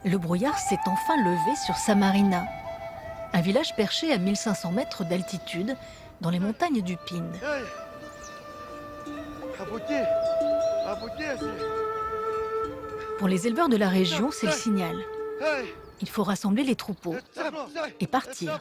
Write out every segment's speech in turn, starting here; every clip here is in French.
le brouillard s'est enfin levé sur Samarina, un village perché à 1500 mètres d'altitude dans les montagnes du Pind. Pour les éleveurs de la région, c'est le signal. Il faut rassembler les troupeaux et partir.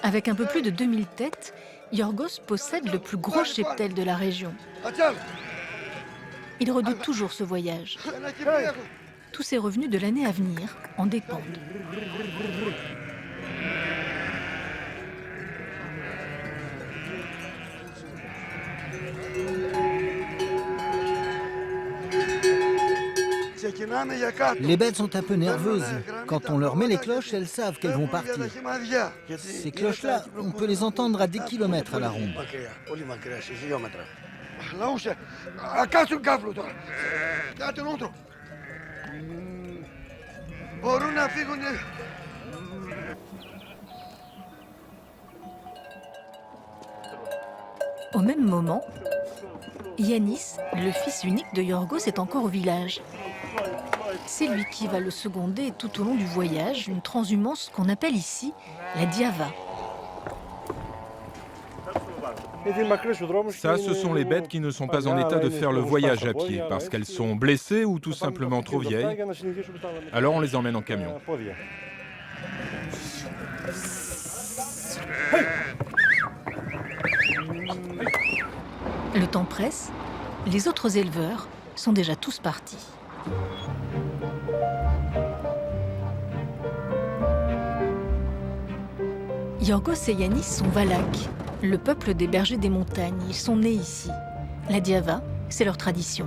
Avec un peu plus de 2000 têtes, Yorgos possède le plus gros cheptel de la région. Il redoute toujours ce voyage. Tous ses revenus de l'année à venir en dépendent. Les bêtes sont un peu nerveuses. Quand on leur met les cloches, elles savent qu'elles vont partir. Ces cloches-là, on peut les entendre à des kilomètres à la ronde. Au même moment, Yannis, le fils unique de Yorgos, est encore au village. C'est lui qui va le seconder tout au long du voyage, une transhumance qu'on appelle ici la diava. Ça, ce sont les bêtes qui ne sont pas en état de faire le voyage à pied parce qu'elles sont blessées ou tout simplement trop vieilles. Alors on les emmène en camion. Le temps presse, les autres éleveurs sont déjà tous partis. Yorgos et Yannis sont Valaques, le peuple des bergers des montagnes. Ils sont nés ici. La diava, c'est leur tradition.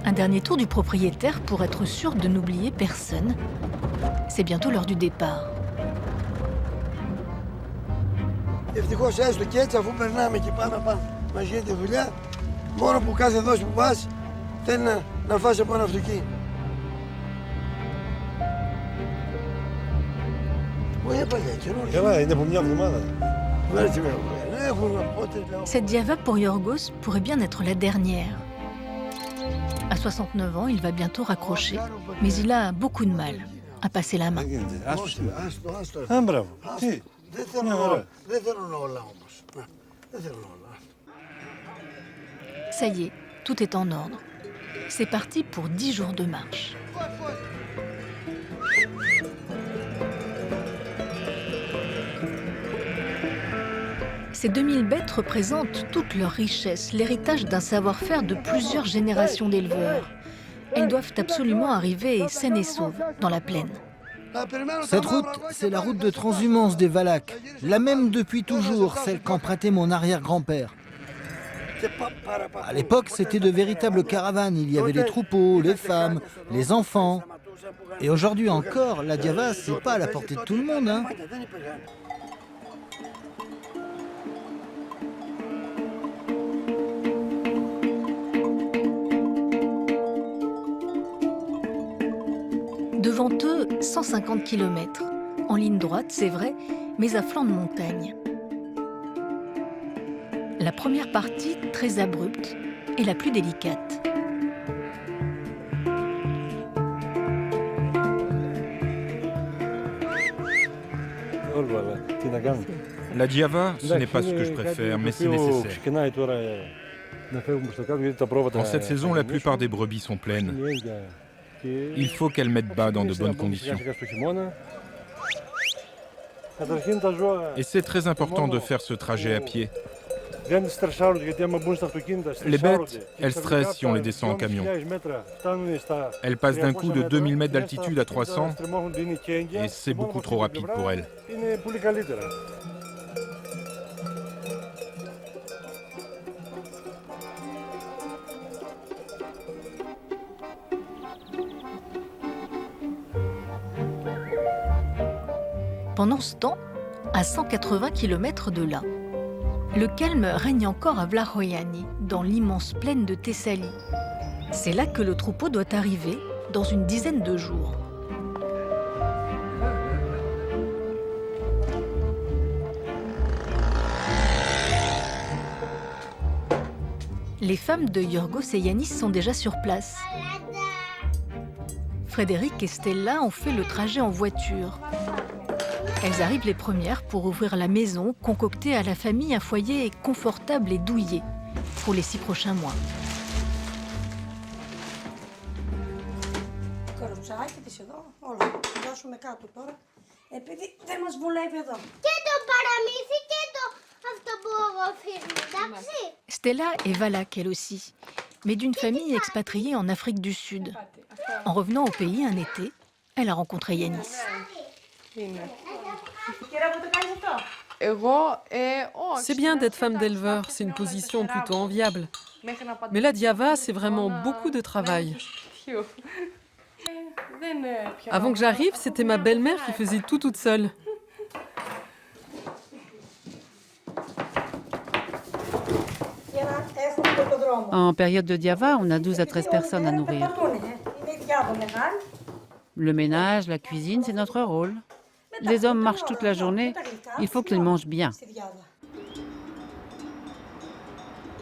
Un dernier tour du propriétaire pour être sûr de n'oublier personne. C'est bientôt l'heure du départ. Ευτυχώς έστω και έτσι, αφού περνάμε και πάμε μας γίνεται δουλειά, μόνο που κάθε δόση που πας θέλει να φας από ένα αυτοκίνητο. Όχι παλιά, καινούργια. Καλά, είναι από μια εβδομάδα. Cette diava pour Yorgos pourrait bien être la dernière. À 69 ans, il va bientôt raccrocher, mais il a beaucoup de mal à passer la main. Ça y est, tout est en ordre. C'est parti pour 10 jours de marche. Ces 2000 bêtes représentent toute leur richesse, l'héritage d'un savoir-faire de plusieurs générations d'éleveurs. Elles doivent absolument arriver saines et sauves dans la plaine. Cette route, c'est la route de transhumance des Valaques, la même depuis toujours, celle qu'empruntait mon arrière-grand-père. À l'époque, c'était de véritables caravanes. Il y avait les troupeaux, les femmes, les enfants. Et aujourd'hui encore, la diava, c'est pas à la portée de tout le monde, hein. Devant eux, 150 km, en ligne droite, c'est vrai, mais à flanc de montagne. La première partie, très abrupte, est la plus délicate. La diava, ce n'est pas ce que je préfère, mais c'est nécessaire. En cette saison, la plupart des brebis sont pleines. Il faut qu'elles mettent bas dans de bonnes conditions. Et c'est très important de faire ce trajet à pied. Les bêtes, elles stressent si on les descend en camion. Elles passent d'un coup de 2000 mètres d'altitude à 300 et c'est beaucoup trop rapide pour elles. Pendant ce temps, à 180 km de là, le calme règne encore à Vlachoiani, dans l'immense plaine de Thessalie. C'est là que le troupeau doit arriver, dans une dizaine de jours. Les femmes de Yorgos et Yanis sont déjà sur place. Frédéric et Stella ont fait le trajet en voiture. Elles arrivent les premières pour ouvrir la maison, concocter à la famille un foyer confortable et douillet pour les 6 prochains mois. Κοροψάκι της εδώ, όλα. Θα δώσουμε κάτω τώρα, επειδή δεν μας βολεύει εδώ. Και το παραμύθι και το αυτό που εγώ φέρνω, εντάξει. Stella est valaque elle aussi, mais d'une famille expatriée en Afrique du Sud. En revenant au pays un été, elle a rencontré Yanis. C'est bien d'être femme d'éleveur, c'est une position plutôt enviable. Mais la Diava, c'est vraiment beaucoup de travail. Avant que j'arrive, c'était ma belle-mère qui faisait tout toute seule. En période de Diava, on a 12 à 13 personnes à nourrir. Le ménage, la cuisine, c'est notre rôle. Les hommes marchent toute la journée, il faut qu'ils mangent bien.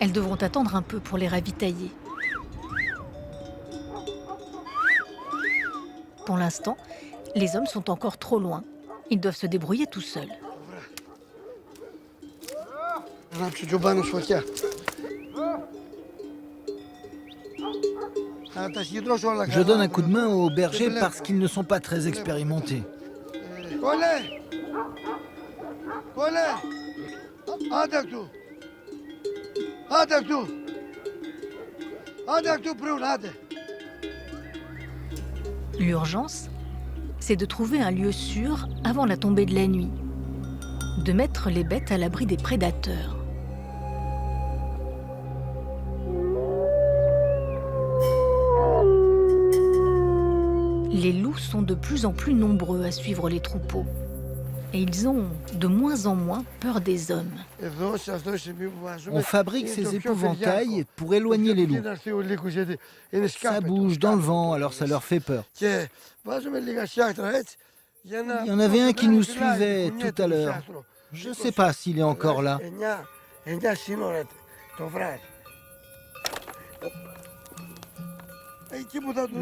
Elles devront attendre un peu pour les ravitailler. Pour l'instant, les hommes sont encore trop loin. Ils doivent se débrouiller tout seuls. Je donne un coup de main aux bergers parce qu'ils ne sont pas très expérimentés. L'urgence, c'est de trouver un lieu sûr avant la tombée de la nuit, de mettre les bêtes à l'abri des prédateurs. Les loups sont de plus en plus nombreux à suivre les troupeaux. Et ils ont de moins en moins peur des hommes. On fabrique ces épouvantails pour éloigner les loups. Ça bouge dans le vent, alors ça leur fait peur. Il y en avait un qui nous suivait tout à l'heure. Je ne sais pas s'il est encore là.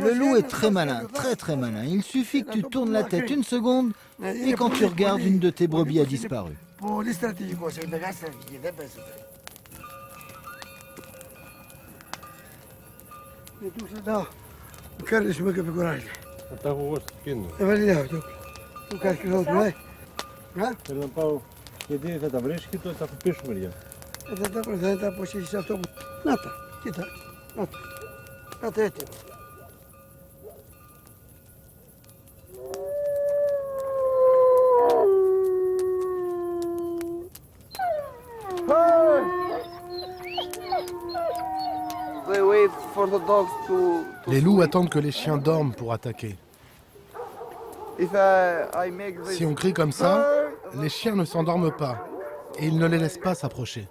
Le loup est très malin, très malin. Il suffit que tu tournes la tête une seconde et quand tu regardes, une de tes brebis a disparu. Les loups attendent que les chiens dorment pour attaquer. Si on crie comme ça, les chiens ne s'endorment pas et ils ne les laissent pas s'approcher.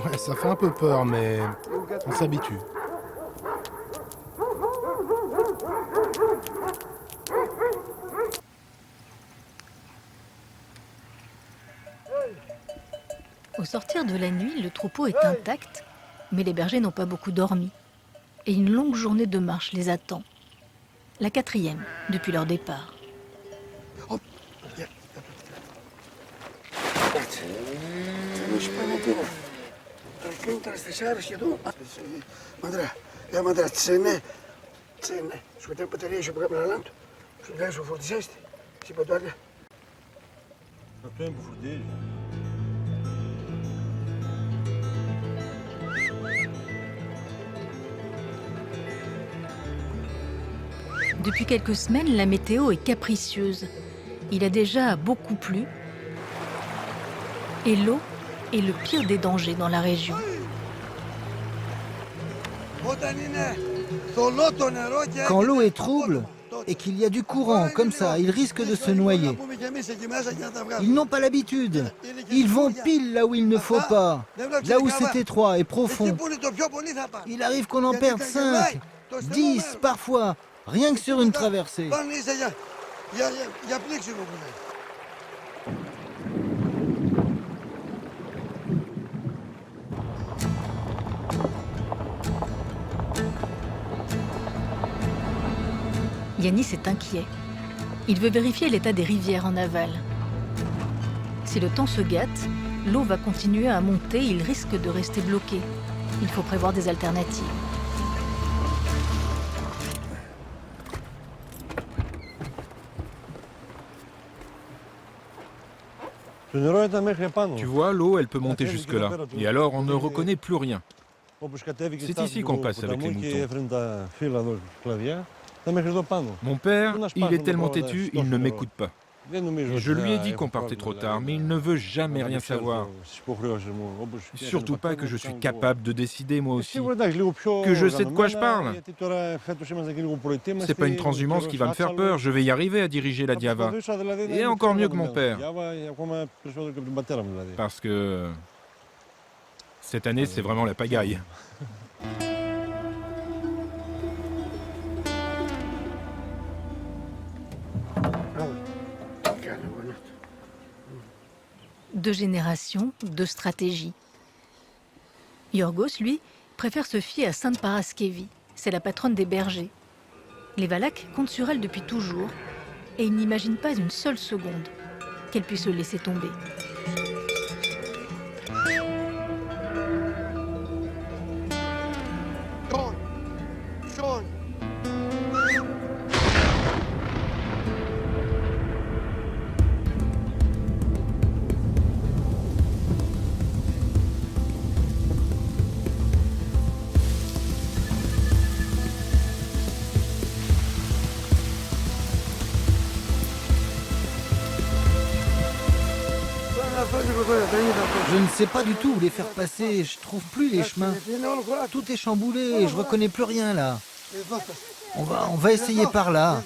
Ouais, ça fait un peu peur, mais on s'habitue. Au sortir de la nuit, le troupeau est intact, mais les bergers n'ont pas beaucoup dormi. Et une longue journée de marche les attend. La 4e depuis leur départ. Depuis quelques semaines, la météo est capricieuse. Il a déjà beaucoup plu. Et l'eau est le pire des dangers dans la région. Quand l'eau est trouble, et qu'il y a du courant, comme ça, ils risquent de se noyer. Ils n'ont pas l'habitude. Ils vont pile là où il ne faut pas, là où c'est étroit et profond. Il arrive qu'on en perde 5, 10 parfois, rien que sur une traversée. Yanis est inquiet. Il veut vérifier l'état des rivières en aval. Si le temps se gâte, l'eau va continuer à monter et il risque de rester bloqué. Il faut prévoir des alternatives. Tu vois, l'eau, elle peut monter jusque-là. Et alors, on ne reconnaît plus rien. C'est ici qu'on passe avec les moutons. Mon père, il est tellement têtu, il ne m'écoute pas. Et je lui ai dit qu'on partait trop tard, mais il ne veut jamais rien savoir. Surtout pas que je suis capable de décider moi aussi. Que je sais de quoi je parle. C'est pas une transhumance qui va me faire peur, je vais y arriver à diriger la Diava. Et encore mieux que mon père. Parce que cette année, c'est vraiment la pagaille. Deux générations, deux stratégies. Yorgos, lui, préfère se fier à Sainte Paraskevi. C'est la patronne des bergers. Les Valaques comptent sur elle depuis toujours et ils n'imaginent pas une seule seconde qu'elle puisse le laisser tomber. Je ne sais pas du tout où les faire passer, je trouve plus les chemins. Tout est chamboulé, je reconnais plus rien là. On va essayer par là.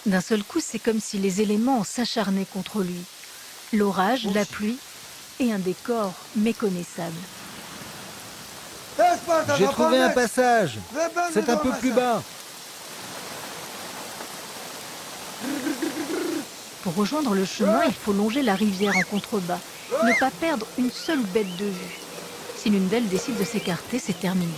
D'un seul coup, c'est comme si les éléments s'acharnaient contre lui. L'orage, la pluie et un décor méconnaissable. J'ai trouvé un passage. C'est un peu plus bas. Pour rejoindre le chemin, il faut longer la rivière en contrebas. Ne pas perdre une seule bête de vue. Si l'une d'elles décide de s'écarter, c'est terminé.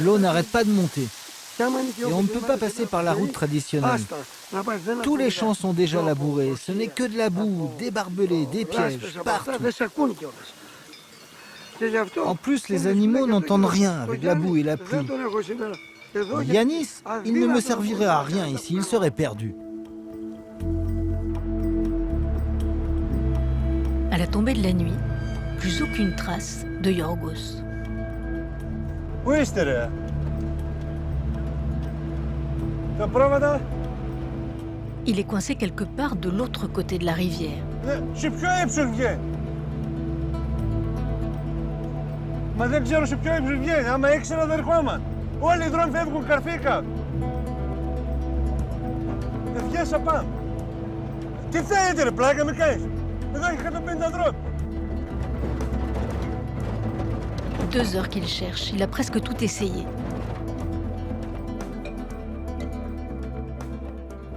L'eau n'arrête pas de monter. Et on ne peut pas passer par la route traditionnelle. Tous les champs sont déjà labourés. Ce n'est que de la boue, des barbelés, des pièges, partout. En plus, les animaux n'entendent rien avec la boue et la pluie. Yanis, il ne me servirait à rien ici, il serait perdu. À la tombée de la nuit, plus aucune trace de Yorgos. Il est coincé quelque part de l'autre côté de la rivière. Deux heures qu'il cherche, il a presque tout essayé.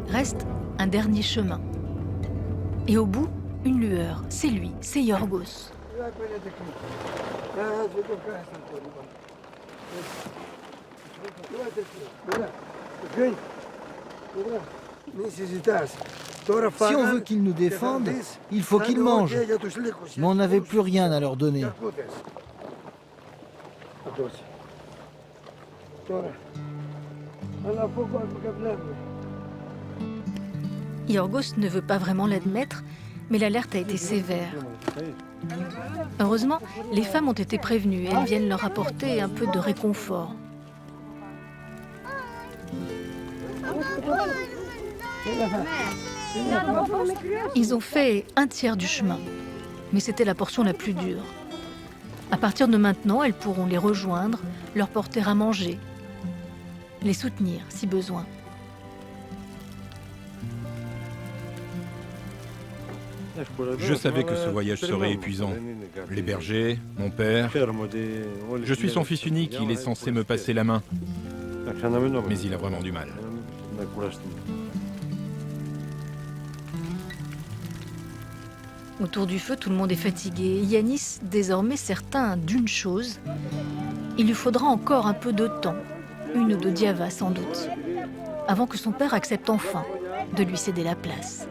Reste un dernier chemin. Et au bout, une lueur. C'est lui, c'est Yorgos. Si on veut qu'ils nous défendent, il faut qu'ils mangent. Mais on n'avait plus rien à leur donner. Yorgos ne veut pas vraiment l'admettre, mais l'alerte a été sévère. Heureusement, les femmes ont été prévenues et elles viennent leur apporter un peu de réconfort. Ils ont fait un tiers du chemin, mais c'était la portion la plus dure. À partir de maintenant, elles pourront les rejoindre, leur porter à manger, les soutenir si besoin. Je savais que ce voyage serait épuisant. Les bergers, mon père. Je suis son fils unique, il est censé me passer la main. Mais il a vraiment du mal. Autour du feu, tout le monde est fatigué. Yanis, désormais certain d'une chose, il lui faudra encore un peu de temps, une de Diava sans doute, avant que son père accepte enfin de lui céder la place.